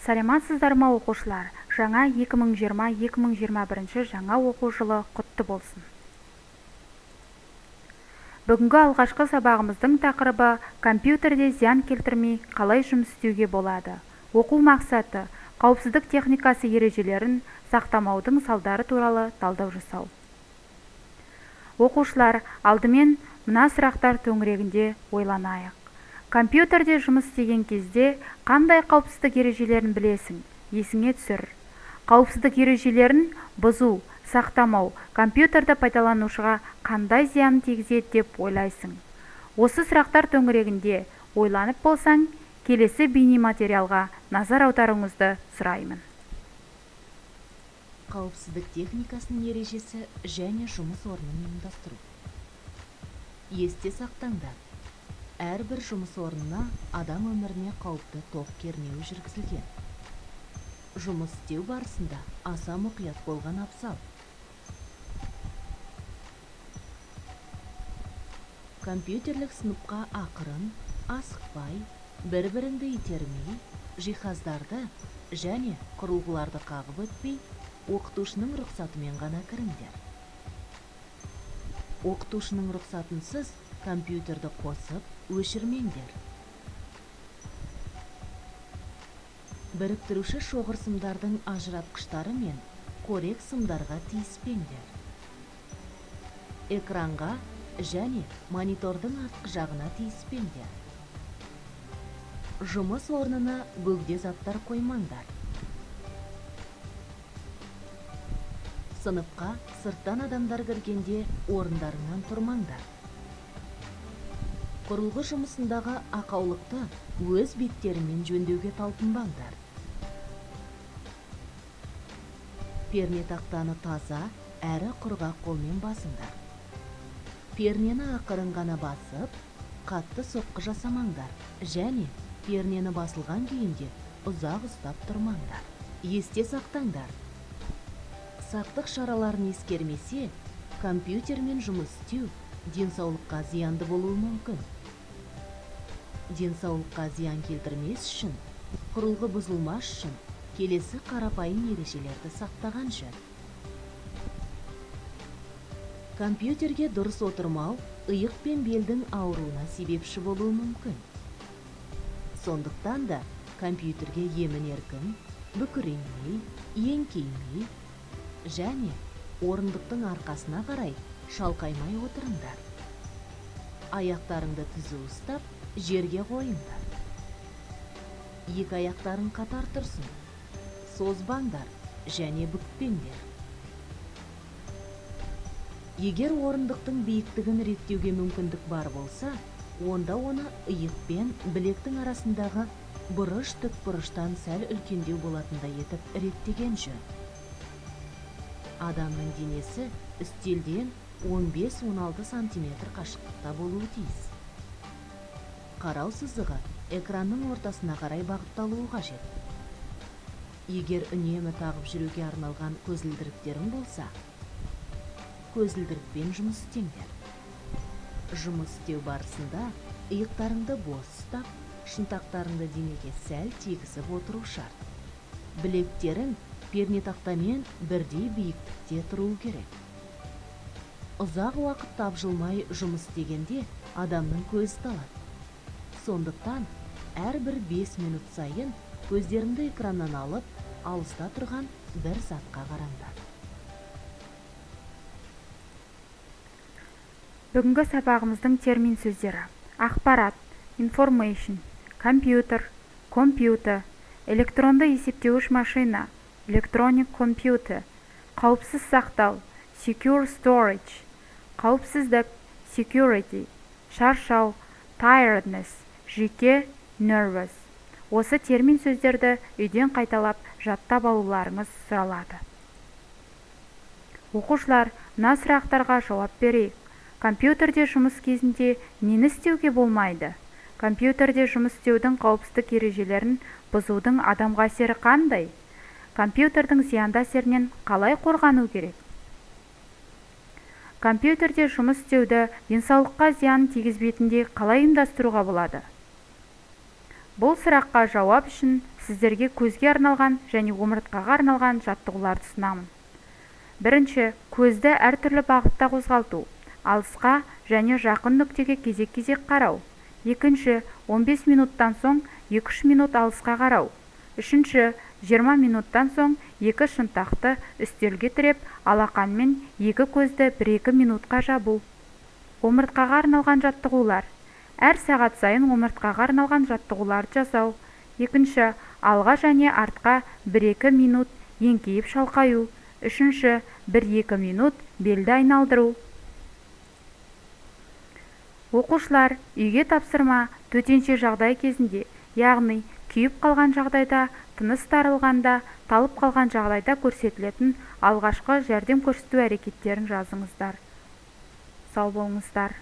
Саламатсыздар ма оқушылар? Жаңа 2020-2021 жаңа оқу жылы құтты болсын. Бүгінгі алғашқы сабағымыздың тақырыбы компьютерде зиян келтірмей қалай жұмыс істеуге болады. Оқу мақсаты қауіпсіздік техникасы ережелерін сақтамаудың салдары туралы талдау жасау. Оқушылар, алдымен мына сұрақтар төңірегінде ойланайық. Компьютерде жұмыс істеген кезде қандай қауіпсіздік ережелерін білесің? Есіңе түсір. Қауіпсіздік ережелерін бұзу, сақтамау компьютерді пайдаланушыға қандай зиян тигізеді деп ойлайсың? Осы сұрақтар төңірегінде ойланып болсаң, келесі бейнематериалға назар аударуыңызды сұраймын. Қауіпсіздік техникасының ережесі және жұмыс орнын ұйымдастыру. Есте сақтаңдар. Әрбір жұмыс орнына адам өміріне қауіпті тоқ кернеуі жүргізілген. Жұмыс істеу барысында аса мұқият болған абзал. Компьютерлік сыныпқа ақырын, асықпай, бір-біріңді итермей, жиһаздарды және құрылғыларды қағып өтпей, оқытушының рұқсатымен ғана кіріңдер. Оқытушының рұқсатынсыз компьютерді қосып, өшірмеңдер. Біріктіруші шоғыр сымдардың ажыратқыштары мен қорек сымдарға тиіспеңдер. Экранға және монитордың артқы жағына тиіспеңдер. Жұмыс орнына бөгде заттар қоймаңдар. Сыныпқа сырттан адамдар кіргенде орындарынан тұрмаңдар. Құрылғы жұмысындағы ақаулықты өз беттерімен жөндеуге талпынбаңдар. Перне тақтаны таза, әрі құрғақ қолмен басыңдар. Пернені ақырын ғана басып, қатты соққы жасамаңдар және пернені басылған күйінде ұзақ ұстап тұрмаңдар. Есте сақтаңдар. Сақтық шараларын ескермесе, компьютермен жұмыс істеу денсаулыққа зиянды болуы мүмкін. Денсаулыққа зиян келтірмес үшін, құрылғы бұзылмас үшін келесі қарапайым ережелерді сақтаған жөн. Компьютерге дұрыс отырмау иық пен белдің ауруына себепші болуы мүмкін. Сондықтан да компьютерге емін-еркін, бүкіреймей, еңкеймей және орындықтың арқасына қарай шалқаймай отырыңдар. Аяқтарыңды түзу ұстап, жерге қойыңдар. Екі аяқтарын қатар тұрсын. Созбаңдар және бүкпеңдер. Егер орындықтың биіктігін реттеуге мүмкіндік бар болса, онда оны иық пен білектің арасындағы бұрыш тікбұрыштан сәл үлкендеу болатындай етіп реттеген жөн. Адамның денесі үстелден 15-16 сантиметр қашықтықта болуы тиіс. Қарау сызығы экранның ортасына қарай бағытталуы қажет. Егер үнемі тағып жүруге арналған көзілдіріктерің болса, көзілдірікпен жұмыс істеңдер. Жұмыс істеу барысында иықтарыңды бос ұстап, шынтақтарыңды денеге сәл тигізіп отыру шарт. Білектерің пернетақтамен бірдей биіктікте тұруы керек. Ұзақ уақыт тапжылмай жұмыс істегенде адамның көзі талады. Сондықтан әрбір 5 минут сайын көздеріңді экраннан алып, алыста тұрған бір затқа қараңдар. Бүгінгі сабағымыздың термин сөздері: ақпарат, information, компьютер, компьютер, электронды есептеуіш машина, electronic computer, қауіпсіз сақтау, secure storage, қауіпсіздік, security, шаршау, tiredness, жүйке, nervous. Осы термин сөздерді үйден қайталап жаттап алуларыңыз сұралады. Оқушылар, мына сұрақтарға жауап берейік. Компьютерде жұмыс кезінде нені істеуге болмайды? Компьютерде жұмыс істеудің қауіпсіздік ережелерін бұзудың адамға әсері қандай? Компьютердің зиянды әсерінен қалай қорғану керек? Компьютерде жұмыс істеуді денсаулыққа зиян тигізбейтіндей қалай ұйымдастыруға болады? Бұл сұраққа жауап үшін сіздерге көзге арналған және омыртқаға арналған жаттығуларды ұсынамын. Бірінші, көзді әртүрлі бағытта қозғалту. Алысқа және жақын нүктеге кезек-кезек қарау. Екінші, 15 минуттан соң 2-3 минут алысқа қарау. Үшінші, 20 минуттан соң 2 шынтақты үстелге тіреп, алақанмен 2 көзді 1-2 минутқа жабу. Омыртқаға арналған жаттығулар. Әр сағат сайын омыртқаға арналған жаттығуларды жасау. Екінші, алға және артқа 1-2 минут еңкейіп шалқаю. Үшінші, 1-2 минут белді айналдыру. Оқушылар үйге тапсырма төтенше жағдай кезінде, яғни күйіп қалған жағдайда, тыныс тарылғанда, талып қалған жағдайда көрсетілетін алғашқы жәрдем көрсету әрекеттерін жазыңыздар. Сау болыңыздар.